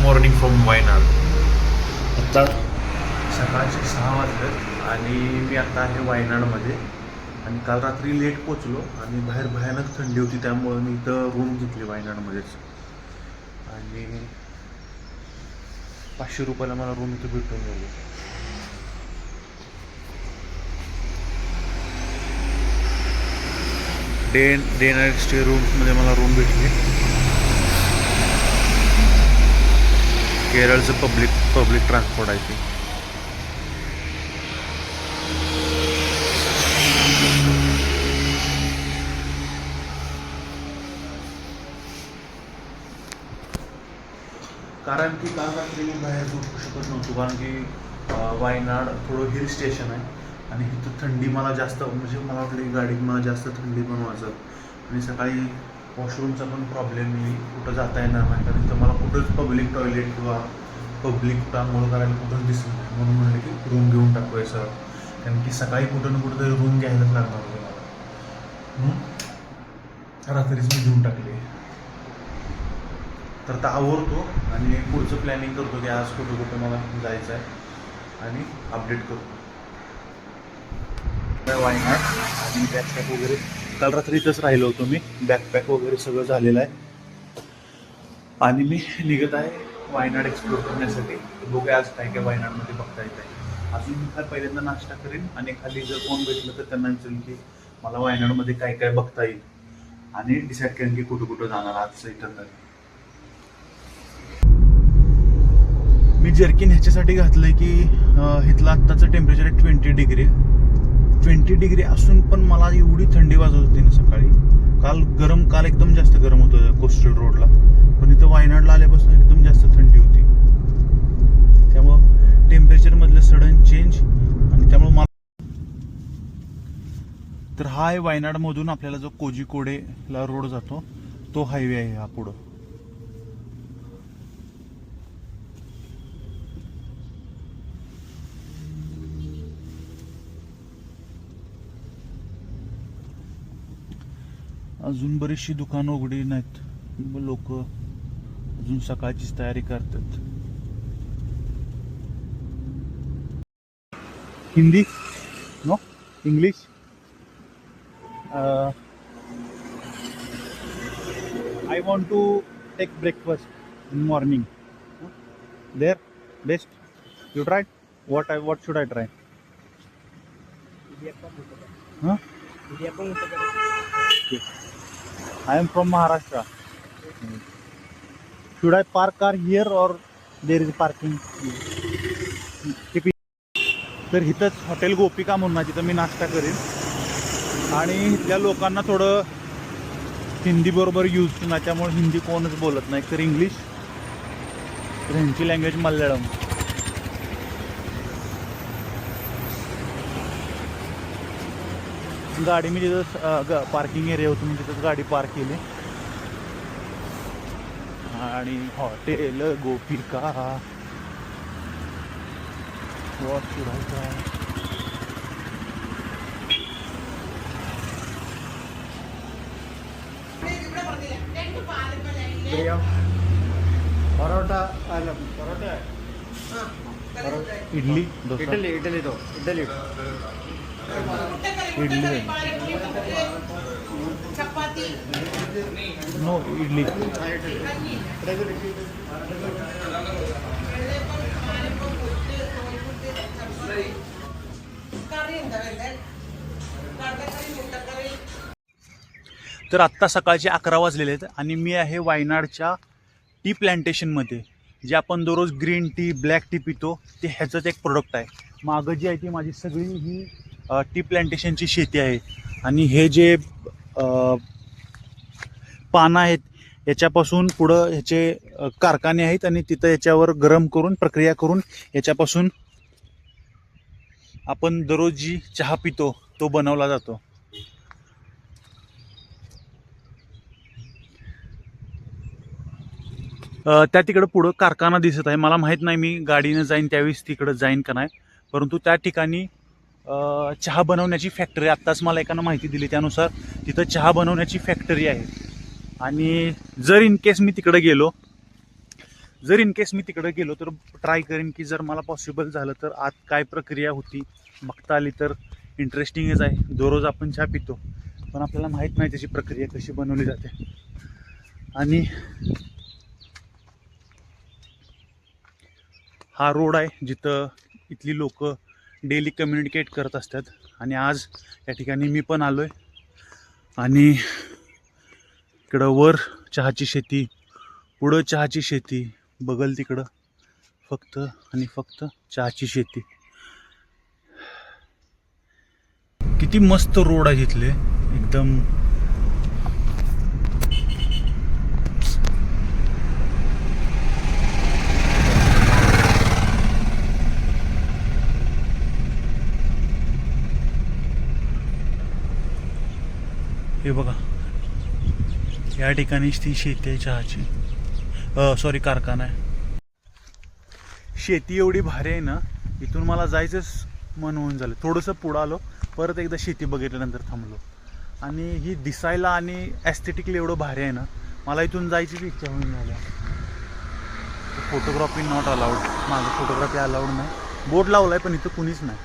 Morning from Wayanad. आत्ता सकाळचे 6 वाजलेत आणि मी आता आहे वायनाडमध्ये. आणि काल रात्री लेट पोचलो आणि बाहेर भयानक थंडी होती, त्यामुळं मी इथं रूम घेतली वायनाडमध्येच. आणि 500 रुपयाला मला रूम इथं भेटून गेली. डे नाईट स्टे रूम्समध्ये मला रूम भेटली. केरळचं पब्लिक ट्रान्सपोर्ट आहे ते. कारण की काल रात्री मी बाहेर झोपू शकत नव्हतो, कारण की वायनाड थोडं हिल स्टेशन आहे आणि इथं थंडी मला जास्त, म्हणजे मला वाटली गाडीत मला जास्त थंडी पण वाजत आणि सकाळी वॉशरूमचा पण प्रॉब्लेम येईल, कुठं जाता येणार नाही, कारण इथं मला कुठंच पब्लिक टॉयलेट किंवा पब्लिक आंघोळ करायला कुठंच दिसत नाही. म्हणून म्हणलं की रूम घेऊन टाकूया सर, कारण की सकाळी कुठं ना कुठं तरी रूम घ्यायलाच लागणार होतं मला. रात्रीच मी घेऊन टाकली. तर आता आवरतो आणि पुढचं प्लॅनिंग करतो की आज कुठं कुठं मला जायचं आहे आणि अपडेट करतो. वायनाड आणि बॅकपॅक वगैरे काल रात्री इथंच राहिलो होतो मी. बॅकपॅक वगैरे सगळं झालेलं आहे आणि मी निघत आहे वायनाड एक्सप्लोर करण्यासाठी. बघूया आज काय काय वायनाडमध्ये बघता येत आहे. अजून मी काय पहिल्यांदा नाश्ता करेन आणि खाली जर कोण भेटलं तर त्यांना विचारेल की मला वायनाडमध्ये काय काय बघता येईल आणि डिसाईड करेन की कुठं कुठं जाणार आजचं इथं. मी जर्किन ह्याच्यासाठी घातलं की इथलं आत्ताचं टेम्परेचर आहे 20 डिग्री. 20 डिग्री असून पण मला एवढी थंडी वाजत होती ना सकाळी. काल एकदम जास्त गरम होतं कोस्टल रोडला, पण इथं वायनाडला आल्यापासून एकदम जास्त थंडी होती. त्यामुळं टेम्परेचरमधलं सडन चेंज आणि त्यामुळं मला. तर हा आहे वायनाडमधून आपल्याला जो कोझिकोडेला रोड जातो तो हायवे आहे हा पुढं. अजून बरीचशी दुकानं उघडी नाहीत, लोक अजून सकाळचीच तयारी करतात. Hindi no English. I want to take breakfast in morning there best. You try what should I try? Huh? I am from Maharashtra. Should I park car here or there is parking? तर इथंच hotel गोपिका म्हणून आहे, तिथं मी नाश्ता करेन आणि इथल्या लोकांना थोडं हिंदी बरोबर यूज नाही, त्यामुळे हिंदी कोणच बोलत नाही, तर इंग्लिश. तर ह्यांची लँग्वेज मल्याळम. गाडी मी तिथं पार्किंग एरिया होती, मी तिथंच गाडी पार्क केली. आणि hotel Gopika. What should I try? Parotta idli dosa. Idli idli no idli. तर आत्ता सकाळचे 11 वाजलेले आहेत आणि मी आहे वायनाडच्या टी प्लॅन्टेशनमध्ये. जे आपण दररोज ग्रीन टी ब्लॅक टी पितो ते ह्याचंच एक प्रोडक्ट आहे. मागं जी आहे ती माझी सगळी ही टी प्लॅन्टेशनची शेती आहे आणि हे जे पानं आहेत याच्यापासून पुढं ह्याचे कारखाने आहेत आणि तिथं याच्यावर गरम करून प्रक्रिया करून याच्यापासून आपण दररोज जी चहा पितो तो बनवला जातो. त्या तिकडं पुढं कारखाना दिसत आहे. मला माहीत नाही मी गाडीनं जाईन त्यावेळेस तिकडं जाईन का नाही, परंतु त्या ठिकाणी चहा बनवण्याची फॅक्टरी, आत्ताच मला एकानं माहिती दिली त्यानुसार तिथं चहा बनवण्याची फॅक्टरी आहे. आणि जर इन केस मी तिकडे गेलो जर इन केस मी तिकडे गेलो तर ट्राय करेन की जर मला पॉसिबल झालं तर आत काय प्रक्रिया होती बघता आली तर इंटरेस्टिंगच आहे. दररोज आपण चहा पितो पण आपल्याला माहीत नाही त्याची प्रक्रिया कशी बनवली जाते. आणि हा रोड आहे जिथं इथली लोक डेली कम्युनिकेट करत असतात. आणि आज या ठिकाणी मी पण आलो आहे. आणि इकडं वर चहाची शेती, पुढं चहाची शेती, बगल तिकडं फक्त आणि फक्त चहाची शेती. किती मस्त रोड आहे इथले एकदम. हे बघा या ठिकाणीच ती शेती आहे चहाची, सॉरी कारखाना आहे. शेती एवढी भारी आहे ना, इथून मला जायचंच मन होऊन झालं. थोडंसं पुढं आलो, परत एकदा शेती बघितल्यानंतर थांबलो. आणि ही दिसायला आणि ॲस्थेटिकली एवढं भारी आहे ना, मला इथून जायचीच इच्छा होऊन झाली. फोटोग्राफी नॉट अलाउड, माझं फोटोग्राफी अलाउड नाही. बोर्ड लावला आहे पण इथं कुणीच नाही.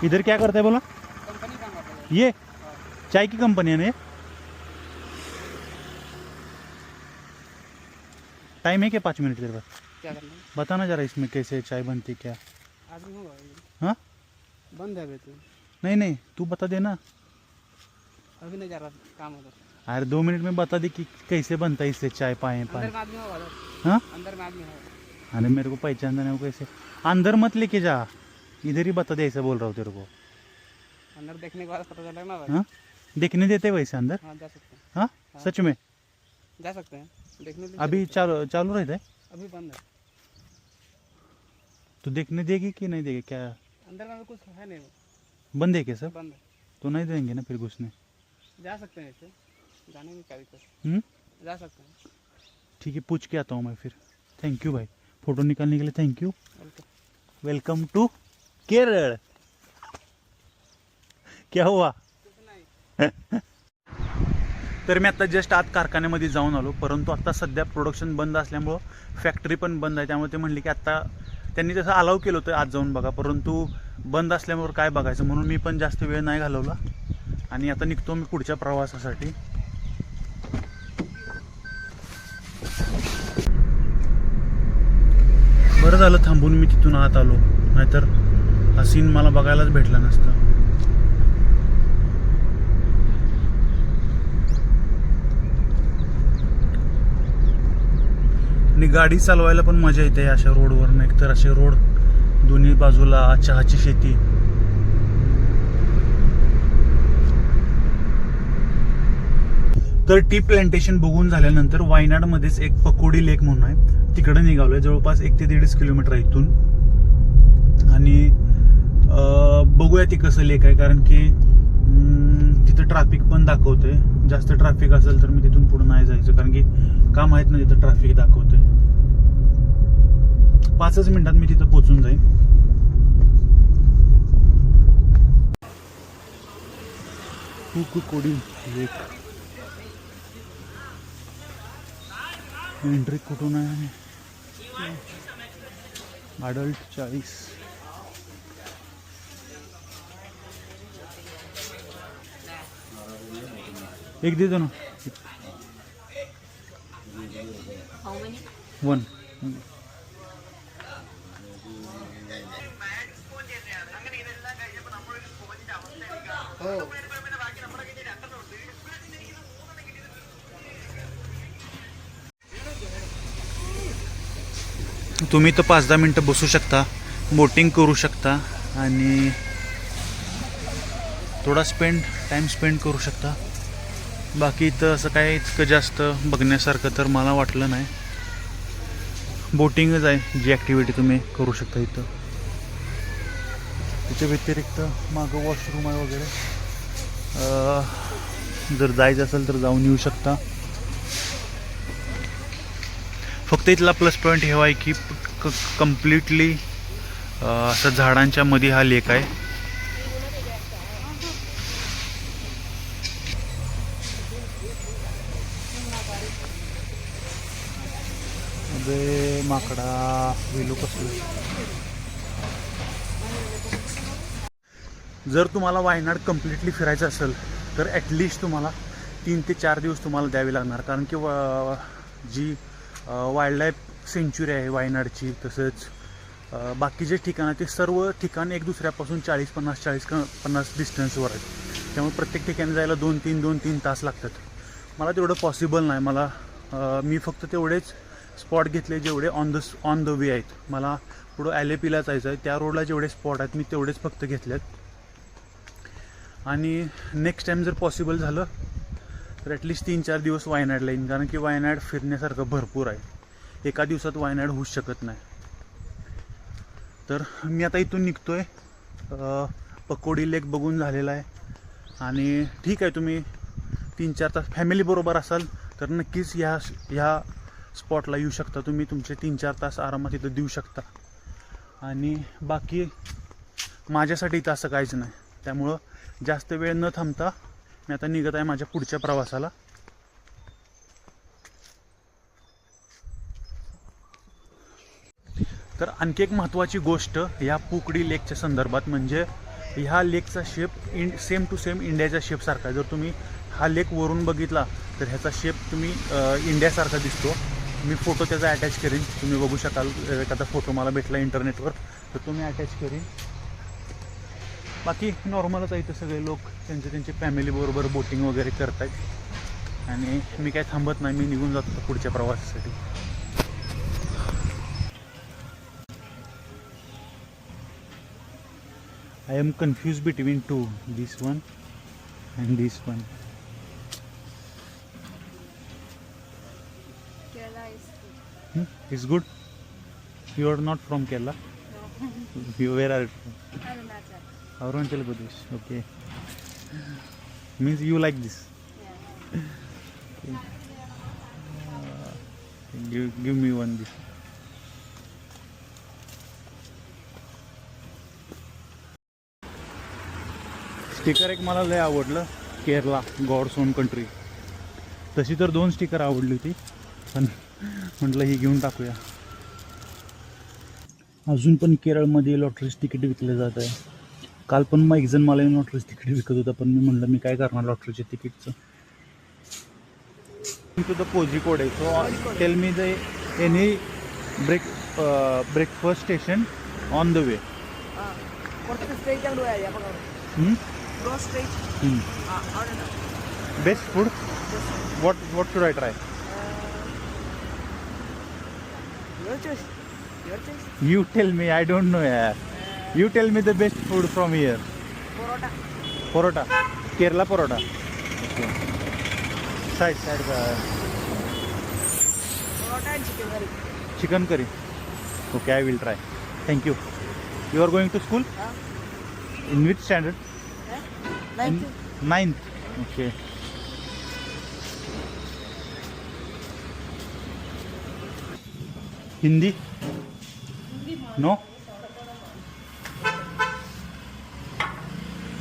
इधर क्या करता है बोला? ये चाय की कंपनी है ना? टाइम है क्या 5 मिनट तेरे पास? क्या करना है? बताना जरा इसमें कैसे चाय बनती क्या. आदमी होगा हाँ बंद है अभी तो। नहीं नहीं तू बता देना. अभी नहीं जा रहा काम उधर। अरे 2 मिनट में बता दे कि कैसे बनता है इससे चाय पाए अंदर पाए. में आदमी होगा उधर। हाँ अंदर में आदमी होगा। अरे मेरे को पहचानना नहीं वो कैसे. अंदर मत लेके जा, इधर ही बता दे, ऐसा बोल रहा हूँ तेरे को. अंदर देखने के बाद पता चलेगा ना भाई। हाँ देखने देते वैसे अंदर? हाँ जा सकते हैं। हाँ सच में? जा सकते हैं देखने दीजिए। अभी चालू चालू रहता है? अभी बंद है। तो देखने देगी कि नहीं देगी क्या? अंदर में भी कुछ है नहीं, वो बंद है क्या सब? बंद है। तो नहीं देंगे ना फिर घुसने. जा सकते हैं ऐसे, जाने में क्या दिक्कत? जा सकते हैं। ठीक है पूछ के आता हूँ मैं फिर. थैंक यू भाई, फोटो निकालने के लिए thank you. Welcome. Welcome to Kerala. क्या हुआ? तर मी आता जस्ट आत कारखान्यामध्ये जाऊन आलो, परंतु आता सध्या प्रोडक्शन बंद असल्यामुळं फॅक्टरी पण बंद आहे. त्यामुळे ते म्हणले की आत्ता त्यांनी तसं अलाव केलं होतं आज जाऊन बघा, परंतु बंद असल्यामुळे काय बघायचं म्हणून मी पण जास्त वेळ नाही घालवला. आणि आता निघतो मी पुढच्या प्रवासासाठी. बरं झालं थांबून मी तिथून आत आलो, नाहीतर हा सीन मला बघायलाच भेटला नसता. आणि गाडी चालवायला पण मजा येते अशा रोडवर. एकतर असे रोड, दोन्ही बाजूला चहाची शेती. तर टी प्लांटेशन बघून झाल्यानंतर वायनाडमध्येच एक पकोडी लेक म्हणून आहे, तिकडे निघालोय. जवळपास 1 ते 1.5 किलोमीटर आहे इथून. आणि बघूया ती कसं लेक आहे, कारण की तिथं ट्रॅफिक पण दाखवतंय. जास्त ट्रॅफिक असेल तर मी तिथून पुढे नाही जायचं, कारण की का माहित नाही तिथं ट्रॅफिक दाखवतंय. 5च मिनिटात मी तिथं पोहोचून जाईन. पकोडी लेक. एंट्री कुठून आहे? अडल्ट 40. एक दे दो ना. 1. तुम्ही तर 5-10 मिनटं बसू शकता, बोटिंग करू शकता आणि थोडा टाइम स्पेंड करू शकता. बाकी इथं असं काय इतकं जास्त बघण्यासारखं तर मला वाटलं नाही. बोटिंगच आहे जी ॲक्टिव्हिटी तुम्ही करू शकता इथं. त्याच्या व्यतिरिक्त मागं वॉशरूम आहे वगैरे. जर जायचं असेल तर जाऊन येऊ शकता. फक्त इथला प्लस पॉईंट हे आहे की कम्प्लिटली असं झाडांच्या मध्ये हा लेक आहे. बे माकडा वेलू कसलं. जर तुम्हाला वायनाड कम्प्लिटली फिरायचं असेल तर ॲटलिस्ट तुम्हाला 3 ते 4 दिवस तुम्हाला द्यावे लागणार, कारण की जी वाईल्डलाईफ सेंच्युरी आहे वायनाडची, तसंच बाकीचे ठिकाणं ते सर्व ठिकाण एक दुसऱ्यापासून 40-50 डिस्टन्सवर आहेत. त्यामुळे प्रत्येक ठिकाणी जायला 2-3 तास लागतात. मला तेवढं पॉसिबल नाही. मी फक्त तेवढेच स्पॉट घेतले जेवढे ऑन द वे आहेत. मला पुढं LAPला जायचं आहे, त्या रोडला जेवढे स्पॉट आहेत मी तेवढेच फक्त घेतलेत. आणि नेक्स्ट टाईम जर पॉसिबल झालं तर ॲटलिस्ट 3-4 दिवस वायनाडला येईन, कारण की वायनाड फिरण्यासारखं भरपूर आहे. एका दिवसात वायनाड होऊच शकत नाही. तर मी आता इथून निघतो आहे. पकोडी लेक बघून झालेला आहे. आणि ठीक आहे, तुम्ही 3-4 तास फॅमिलीबरोबर असाल तर नक्कीच ह्या स्पॉटला येऊ शकता. तुम्ही तुमचे 3-4 तास आरामात इथं देऊ शकता. आणि बाकी माझ्यासाठी इथं असं काहीच नाही. त्यामुळं जास्त वेळ न थांबता मी आता निघत आहे माझ्या पुढच्या प्रवासाला. तर आणखी एक महत्त्वाची गोष्ट या पुकडी लेकच्या संदर्भात म्हणजे ह्या लेकचा शेप सेम टू सेम इंडियाच्या शेपसारखा आहे. जर तुम्ही हा लेक वरून बघितला तर ह्याचा शेप तुम्ही इंडियासारखा दिसतो. मी फोटो त्याचा अटॅच करीन, तुम्ही बघू शकाल. एखादा फोटो मला भेटला इंटरनेटवर तर तुम्ही अटॅच करीन. बाकी नॉर्मलच आहे. इथं सगळे लोक त्यांचे फॅमिलीबरोबर बोटिंग वगैरे करत आहेत. आणि मी काय थांबत नाही, मी निघून जातो पुढच्या प्रवासासाठी. I am confused between two, this one and this one. Kerala is good. It's good. You are not from Kerala. No. Where are you from? Arunachal. Arunachal Pradesh. Okay. Means you like this. Yeah. Okay. Give me one this. Sticker एक मला लय आवडलं, Kerala God's on country. तशी तर 2 sticker आवडली होती, पण म्हटलं ही घेऊन टाकूया. अजून पण केरळमध्ये लॉटरीज तिकीट विकलं जात आहे. काल पण मग एक जण मला लॉटरीज तिकीट विकत होता, पण मी म्हटलं मी काय करणार लॉटरीच्या तिकीटचं. टू द कोझिकोड आहे. So tell me the any breakfast station on the way. Go straight. Order now. Best food? What should I try? Your choice. Your choice. You tell me, I don't know yaar. You tell me the best food from here. Porota. Porota. Kerala porota. Okay. Side. Porota and chicken curry. Chicken curry. Okay, I will try. Thank you. You are going to school? In which standard? 9th. Okay. Hindi? No?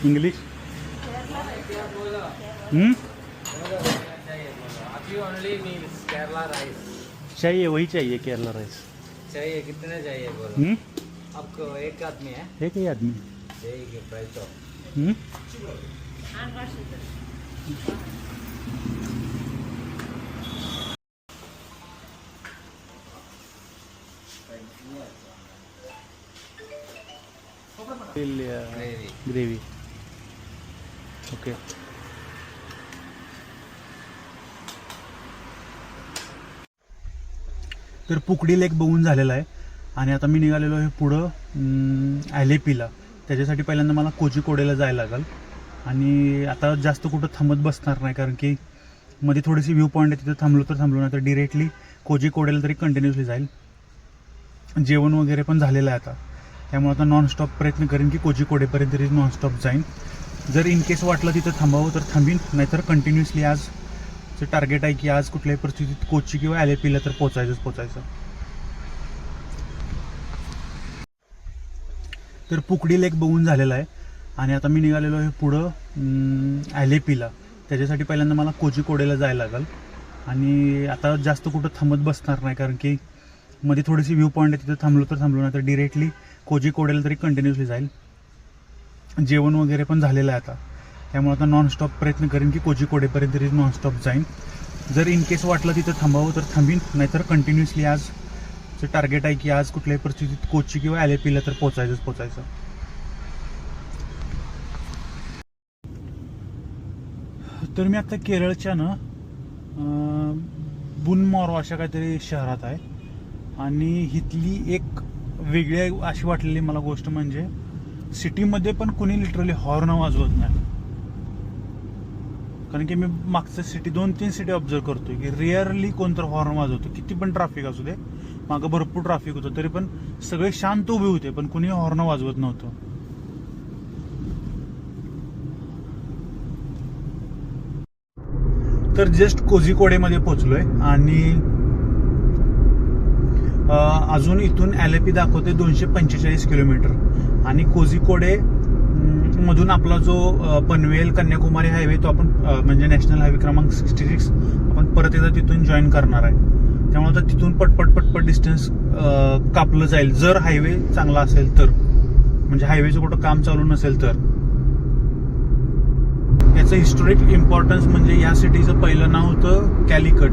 English? अभी only meals Kerala rice चाहिए, वही चाहिए Kerala rice. चाहिए. कितने चाहिए बोलो. आपको एक आदमी है. एक ही आदमी. ठीक है, प्राइस तो. ग्रेवी. ओके. तर पुकडी लेक बघून झालेला आहे आणि आता मी निघालेलो आहे पुढं LAPला. त्याच्यासाठी पहिल्यांदा मला कोझिकोडेला जायला लागेल. आणि आता जास्त कुठं थांबत बसणार नाही, कारण की मध्ये थोडीशी व्ह्यू पॉईंट आहे, तिथं थांबलो नाही तर डिरेक्टली कोझिकोडेला तरी कंटिन्युअसली जाईल. जेवण वगैरे पण झालेलं आहे आता, त्यामुळे आता नॉनस्टॉप प्रयत्न करेन की कोझिकोडेपर्यंत तरी नॉनस्टॉप जाईन. जर इन केस वाटलं तिथं थांबावं तर थांबीन, नाहीतर कंटिन्युअसली आजचं टार्गेट आहे की आज कुठल्याही परिस्थितीत कोची किंवा LAPला तर पोचायचं. तर पुकडी लेक बघून झालेला आहे आणि आता मी निघालेलो आहे पुढं LAPला. त्याच्यासाठी पहिल्यांदा मला कोझिकोडेला जायला लागेल आणि आता जास्त कुठं थांबत बसणार नाही, कारण की मध्ये थोडीशी व्ह्यू पॉईंट आहे, तिथं थांबलो तर थांबलो, नाही तर डिरेक्टली कोझिकोडेला तरी कंटिन्युअसली जाईल. जेवण वगैरे पण झालेलं आहे आता, त्यामुळे आता नॉनस्टॉप प्रयत्न करेन की कोझिकोडेपर्यंत तरी नॉनस्टॉप जाईन. जर इन केस वाटलं तिथं थांबावं तर थांबीन, नाहीतर कंटिन्युअसली आजचं टार्गेट आहे की आज कुठल्याही परिस्थितीत कोची किंवा LAPला तर पोचायचं. तर मी आता केरळच्या ना बुनमॉरो अशा काहीतरी शहरात आहे, आणि इथली एक वेगळी अशी वाटलेली मला गोष्ट म्हणजे सिटीमध्ये पण कुणी लिटरली हॉर्न वाजवत नाही. कारण की मी मागचं सिटी 2-3 सिटी ऑब्झर्व करतोय की रेअरली कोणतं हॉर्न वाजवतो, किती पण ट्रॅफिक असू दे, मागं भरपूर ट्रॅफिक होतं तरी पण सगळे शांत उभे होते, पण कुणी हॉर्न वाजवत नव्हतं. तर जस्ट कोझिकोडेमध्ये पोहोचलोय, आणि अजून इथून LAP दाखवते 245 किलोमीटर, आणि कोझिकोडे मधून आपला जो पनवेल कन्याकुमारी हायवे तो आपण म्हणजे नॅशनल हायवे क्रमांक 66 आपण परत एकदा तिथून जॉईन करणार आहे. त्यामुळे आता तिथून पटपट डिस्टन्स कापलं जाईल, जर हायवे चांगला असेल तर, म्हणजे हायवेचं कुठं काम चालू नसेल तर. याचं हिस्टोरिक इम्पॉर्टन्स म्हणजे या सिटीचं पहिलं नाव होतं कॅलिकट,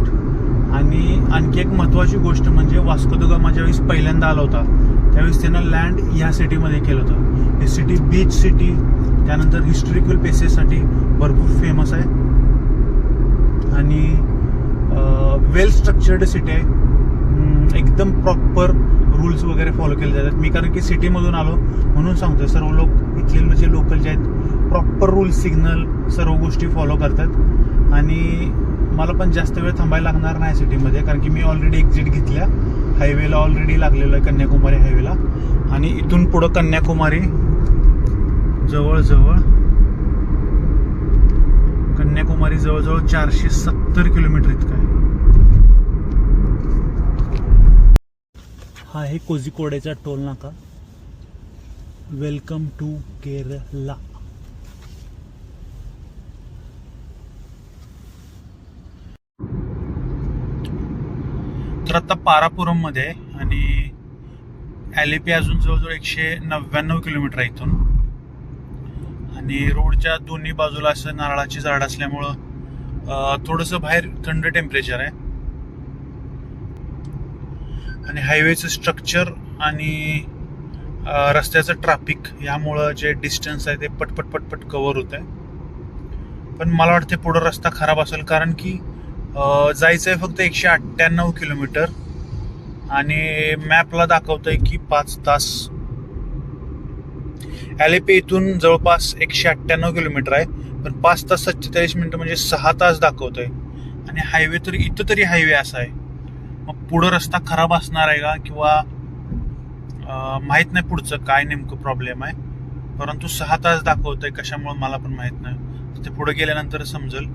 आणि आणखी एक महत्वाची गोष्ट म्हणजे वास्को द गामा ज्यावेळेस पहिल्यांदा आला होता त्यावेळेस त्यानं लँड ह्या सिटीमध्ये केलं होतं. ही सिटी बीच सिटी, त्यानंतर हिस्टोरिकल प्लेसेससाठी भरपूर फेमस आहे, आणि वेल स्ट्रक्चर्ड सिटी आहे. एकदम प्रॉपर रूल्स वगैरे फॉलो केले जातात. मी कारण की सिटीमधून आलो म्हणून सांगतोय, सर्व लोक इथले जे लोकल जे आहेत प्रॉपर रूल सिग्नल सर्व गोष्टी फॉलो करतात, आणि मला पण जास्त वेळ थांबायला लागणार नाही सिटीमध्ये, कारण की मी ऑलरेडी एक्झिट घेतल्या, हायवेला ऑलरेडी लागलेलो आहे कन्याकुमारी हायवेला, आणि इथून पुढं कन्याकुमारी जवळजवळ 470 किलोमीटर इतका आहे. हा आहे कोझिकोडेचा टोल नाका. Welcome to Kerala. तर आता पारापुरम मध्ये आहे, आणि LAP अजून जवळजवळ 199 किलोमीटर आहे इथून, आणि रोडच्या दोन्ही बाजूला असं नारळाची झाड असल्यामुळं थोडंसं बाहेर थंड टेम्परेचर आहे, आणि हायवेचं स्ट्रक्चर आणि रस्त्याचं ट्रॅफिक यामुळं जे डिस्टन्स आहे ते पटपट कव्हर होत आहे. पण मला वाटते पुढं रस्ता खराब असेल, कारण की जायचं आहे फक्त 198 किलोमीटर, आणि मॅपला दाखवतंय की 5 तास. LAP इथून जवळपास 198 किलोमीटर आहे, पण 5 तास 47 मिनिटं म्हणजे 6 तास दाखवतंय, आणि हायवे तरी इथं तरी हायवे असा आहे. मग पुढं रस्ता खराब असणार आहे का, किंवा माहीत नाही पुढचं काय नेमकं प्रॉब्लेम आहे, परंतु 6 तास दाखवतंय, कशामुळे मला पण माहीत नाही, ते पुढे गेल्यानंतर समजेल.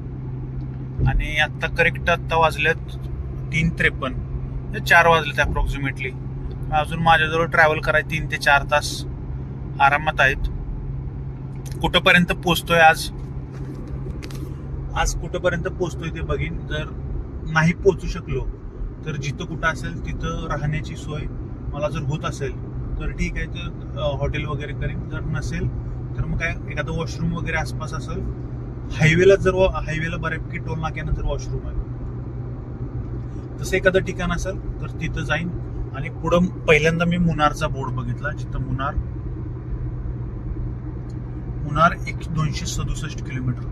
आणि आत्ता करेक्ट आत्ता वाजल्यात 3:53, 4 वाजलेत अप्रॉक्सिमेटली. अजून माझ्याजवळ ट्रॅव्हल करायला 3 ते 4 तास आरामात आहेत. कुठंपर्यंत पोचतोय आज कुठंपर्यंत पोचतोय ते बघीन. जर नाही पोचू शकलो तर जिथं कुठं असेल तिथं राहण्याची सोय मला जर होत असेल तर ठीक आहे, तर हॉटेल वगैरे करेन. जर नसेल तर मग काय एखादं वॉशरूम वगैरे आसपास असेल, हायवेला बऱ्यापैकी टोल नाक्यानंतर वॉशरूम आहे, तसं एखादं ठिकाण असेल तर तिथं जाईन. आणि पुढं पहिल्यांदा मी मुनारचा बोर्ड बघितला, जिथं मुनार 267 किलोमीटर.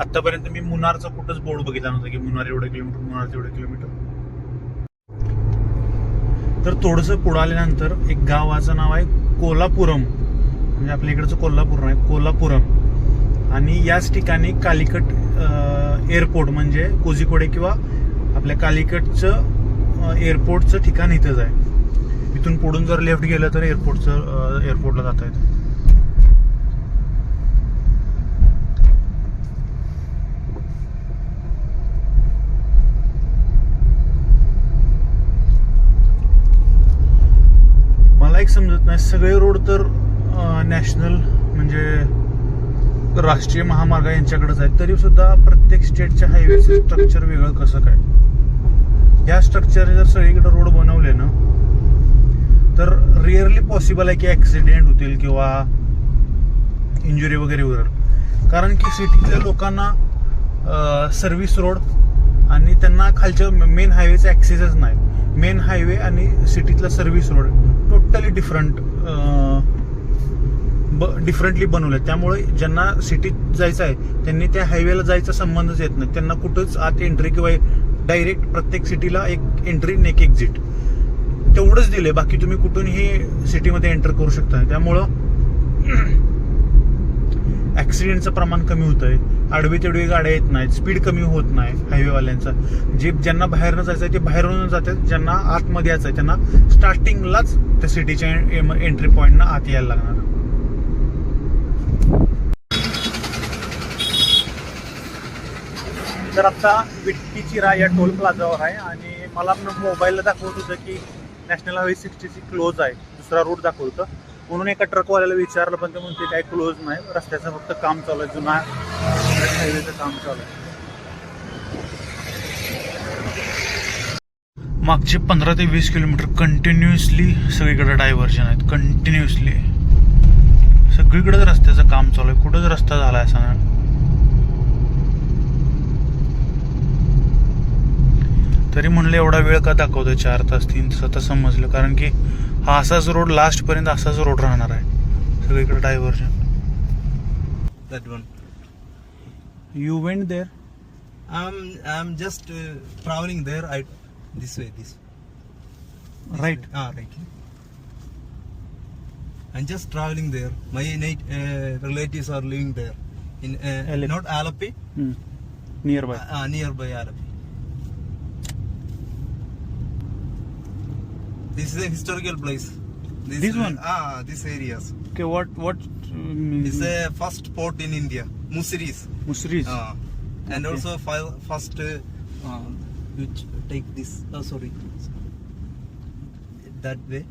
आतापर्यंत मी मुनारचा कुठंच बोर्ड बघितला नव्हता की मुनार एवढं किलोमीटर, मुनार तेवढं किलोमीटर. तर थोडंसं पुढं आल्यानंतर एक गावाचं नाव आहे कोल्हापुरम, म्हणजे आपल्या इकडचं कोल्हापूर नाही, कोल्हापुरम. आणि याच ठिकाणी कालिकट एअरपोर्ट म्हणजे कोझिकोडे किंवा आपल्या कालिकटचं एअरपोर्टचं ठिकाण इथंच आहे. इथून पुढून जर लेफ्ट गेलं तर एअरपोर्टला जाता येतं. मला एक समजत नाही, सगळे रोड तर नॅशनल म्हणजे राष्ट्रीय महामार्ग यांच्याकडेच आहेत, तरी सुद्धा प्रत्येक स्टेटच्या हायवेचं स्ट्रक्चर वेगळं कसं काय. ह्या स्ट्रक्चर जर सगळीकडे रोड बनवले ना तर रिअरली पॉसिबल आहे की ॲक्सिडेंट होतील किंवा इंजुरी वगैरे होईल. कारण की सिटीतल्या लोकांना सर्व्हिस रोड आणि त्यांना खालच्या मेन हायवेचा ॲक्सेसच नाही. मेन हायवे आणि सिटीतला सर्व्हिस रोड टोटली डिफरंटली बनवले. त्यामुळे ज्यांना सिटीत जायचं आहे त्यांनी त्या हायवेला जायचा संबंधच येत नाही. त्यांना कुठंच आत एंट्री किंवा डायरेक्ट प्रत्येक सिटीला एक एंट्री आणि एक एक्झिट तेवढंच दिलंय. बाकी तुम्ही कुठूनही सिटीमध्ये एंटर करू शकता. त्यामुळं ऍक्सिडेंटचं प्रमाण कमी होतंय. आडवी तेडवी गाड्या येत नाहीत, स्पीड कमी होत नाही हायवेवाल्यांचा. जे ज्यांना बाहेरनं जायचं आहे ते बाहेरून जातात, ज्यांना आतमध्ये यायचं आहे त्यांना स्टार्टिंगलाच त्या सिटीच्या एंट्री पॉईंटनं आत यायला लागणार. तर आता विट्टीचिरा या टोल प्लाझावर आहे आणि मला मोबाईलला दाखवत होतं की नॅशनल हायवे 66 क्लोज आहे, दुसरा रूट दाखवत होतं. म्हणून एका ट्रकवाल्याला विचारलं पण ते म्हणते काही क्लोज नाही, रस्त्याचं फक्त काम चालू आहे, जुना हायवेचं काम चालू आहे. मागचे 15 ते 20 किलोमीटर कंटिन्युअसली सगळीकडे डायव्हर्जन आहेत. कंटिन्युअसली सगळीकडेच रस्त्याचं काम चालू आहे. कुठंच रस्ता झाला आहे असं नाही. तरी म्हणलं एवढा वेळ का दाखवतोय 4 तास 3 तास, आता समजलं. कारण की हा असाच रोड लास्टपर्यंत असाच रोड राहणार आहे, सगळीकडे diversion. That one. You went there? I'm just traveling there. This way. Right. Right. I'm just traveling there. My relatives are living there in Alleppey. not Alleppey, Nearby. nearby Alleppey. This is a historical place. This one? This areas. Okay, what It's a first port in India, Mussiris. Mussiris. And Okay. also first which take this. Sorry. That way.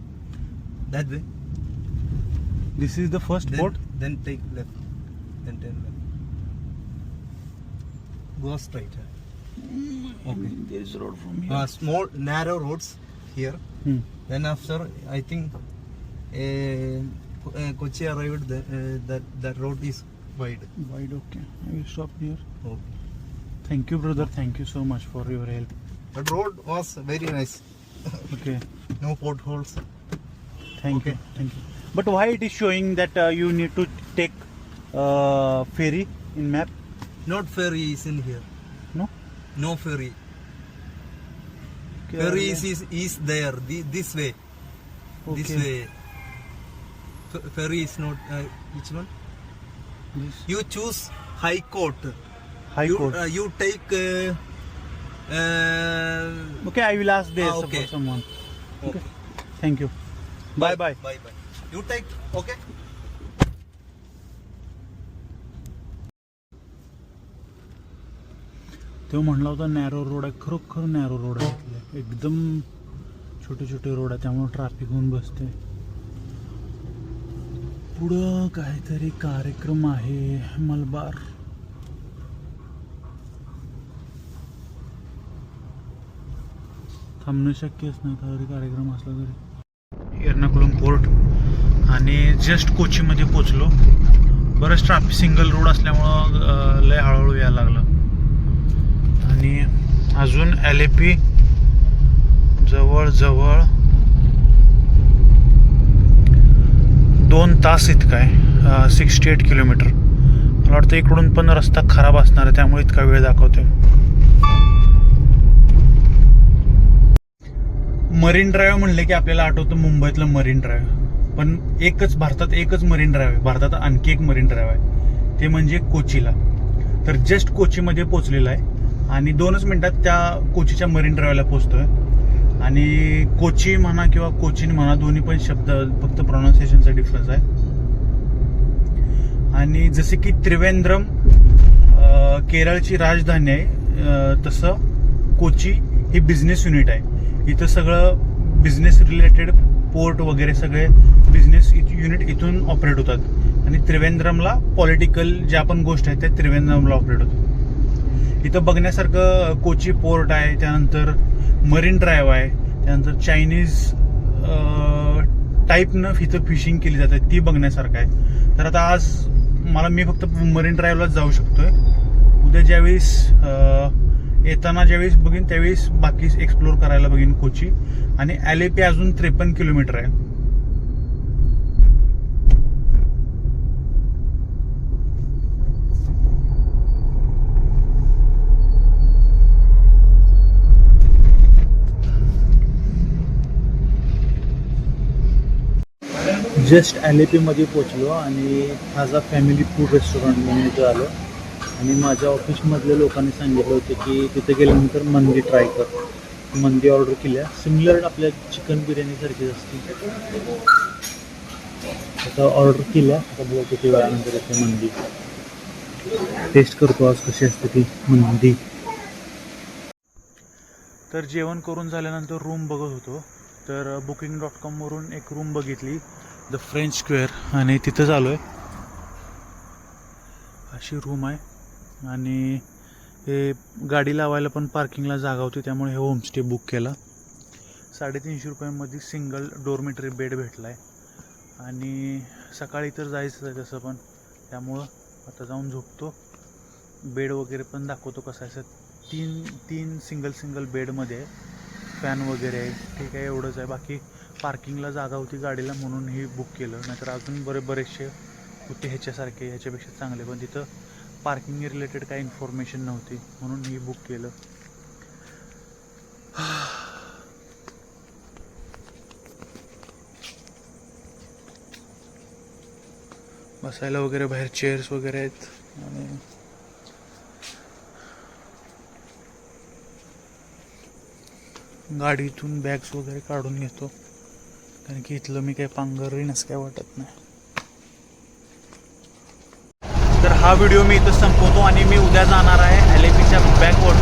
This is the first port? Then take left. Then turn left. Go straight. Okay. There is a road from here. Small narrow roads here. Then after I think Kochi arrived. That road is wide. Wide, okay. I will stop here. Okay. Thank you, brother. Thank you so much for your help. That road was very nice. Okay. No potholes. Thank Okay. you. Thank you. But why it is showing that you need to take ferry in map? Not ferry is in here. No? No ferry. Ferry is there. This way. This Okay. way. Ferry is not. Which one? This You choose High Court. High Court. You take. Okay, I will ask there Okay. for someone. Okay. Thank you. Bye. Bye. You take. Okay. तो म्हणला होता narrow road आहे, खरोखर narrow road आहे इथले. एकदम छोटे छोटे रोड आहे, त्यामुळे ट्रॅफिक होऊन बसते. पुढं काहीतरी कार्यक्रम आहे, मलबार. थांबणं शक्यच नाही, काहीतरी कार्यक्रम असला तरी. एर्नाकुलम पोर्ट आणि जस्ट कोचीमध्ये पोचलो. बरंच ट्रॅफिक, सिंगल रोड असल्यामुळं लय हळूहळू यायला लागलं. आणि अजून एलेपी जवळ 2 तास इतका आहे, 68 किलोमीटर. मला वाटतं इकडून पण रस्ता खराब असणार आहे, त्यामुळे इतका वेळ दाखवतोय. मरीन ड्राईव्ह म्हणले की आपल्याला आठवतं मुंबईतलं मरीन ड्राईव्ह, पण भारतात एकच मरीन ड्राईव्ह आहे. भारतात आणखी एक मरीन ड्राईव्ह आहे, ते म्हणजे कोचीला. तर जस्ट कोचीमध्ये पोचलेला आहे आणि 2च मिनिटात त्या कोचीच्या मरीन ड्राईव्हला पोचतोय. आणि कोची म्हणा किंवा कोचीन म्हणा, दोन्ही पण शब्द फक्त प्रोनाऊन्सिएशनचा डिफरन्स आहे. आणि जसे की त्रिवेंद्रम केरळची राजधानी आहे, तसं कोची ही बिझनेस युनिट आहे. इथं सगळं बिझनेस रिलेटेड पोर्ट वगैरे सगळे बिझनेस युनिट इथून ऑपरेट होतात. आणि त्रिवेंद्रमला पॉलिटिकल ज्या पण गोष्टी आहेत त्या त्रिवेंद्रमला ऑपरेट होतात. इथं बघण्यासारखं कोची पोर्ट आहे, त्यानंतर मरीन ड्राईव्ह आहे, त्यानंतर चायनीज टाईपनं इथं फिशिंग केली जाते ती बघण्यासारखं आहे. तर आता आज मी फक्त मरीन ड्राईव्हलाच जाऊ शकतोय. उद्या ज्यावेळेस येताना ज्यावेळेस बघीन त्यावेळेस बाकी एक्सप्लोर करायला बघीन कोची. आणि ॲलेपी अजून 53 किलोमीटर आहे. जस्ट ॲलेपीमध्ये पोचलो आणि माझा फॅमिली फूड रेस्टॉरंट म्हणून इथं आलो. आणि माझ्या ऑफिसमधल्या लोकांनी सांगितलं होतं की तिथे गेल्यानंतर मंदी ट्राय कर. मंदी ऑर्डर केल्या, सिमिलर आपल्या चिकन बिर्याणीसारखीच असते. आता ऑर्डर केल्या, आता बघा किती वेळानंतर येते मंदी. टेस्ट करतो आज कशी असते ती मंदी. तर जेवण करून झाल्यानंतर रूम बघत होतो. तर booking.com वरून एक रूम बघितली, द फ्रेंच स्क्वेअर, आणि तिथं आलो आहे. अशी रूम आहे आणि हे गाडी लावायला पण पार्किंगला जागा होती, त्यामुळे हे होमस्टे बुक केला. 350 रुपयांमध्ये सिंगल डोरमेटरी बेड भेटला आहे. आणि सकाळी तर जायचं आहे तसं पण, त्यामुळं आता जाऊन झोपतो. बेड वगैरे पण दाखवतो कसं आहे. तीन सिंगल बेडमध्ये आहे, फॅन वगैरे आहे. ठीक आहे, एवढंच आहे. बाकी पार्किंगला जागा होती गाडीला म्हणून ही बुक केलं, नाहीतर अजून बरेचसे होते ह्याच्यासारखे, ह्याच्यापेक्षा चांगले, पण तिथं पार्किंग रिलेटेड काही इन्फॉर्मेशन नव्हती म्हणून ही बुक केलं. बसायला वगैरे बाहेर चेअर्स वगैरे आहेत. आणि गाडीतून बॅग्स वगैरे काढून घेतो, कारण की इथलं मी काही पांघरणच काय वाटत नाही. तर हा व्हिडिओ मी इथं संपवतो आणि मी उद्या जाणार आहे ॲलेपीच्या बॅकवॉटर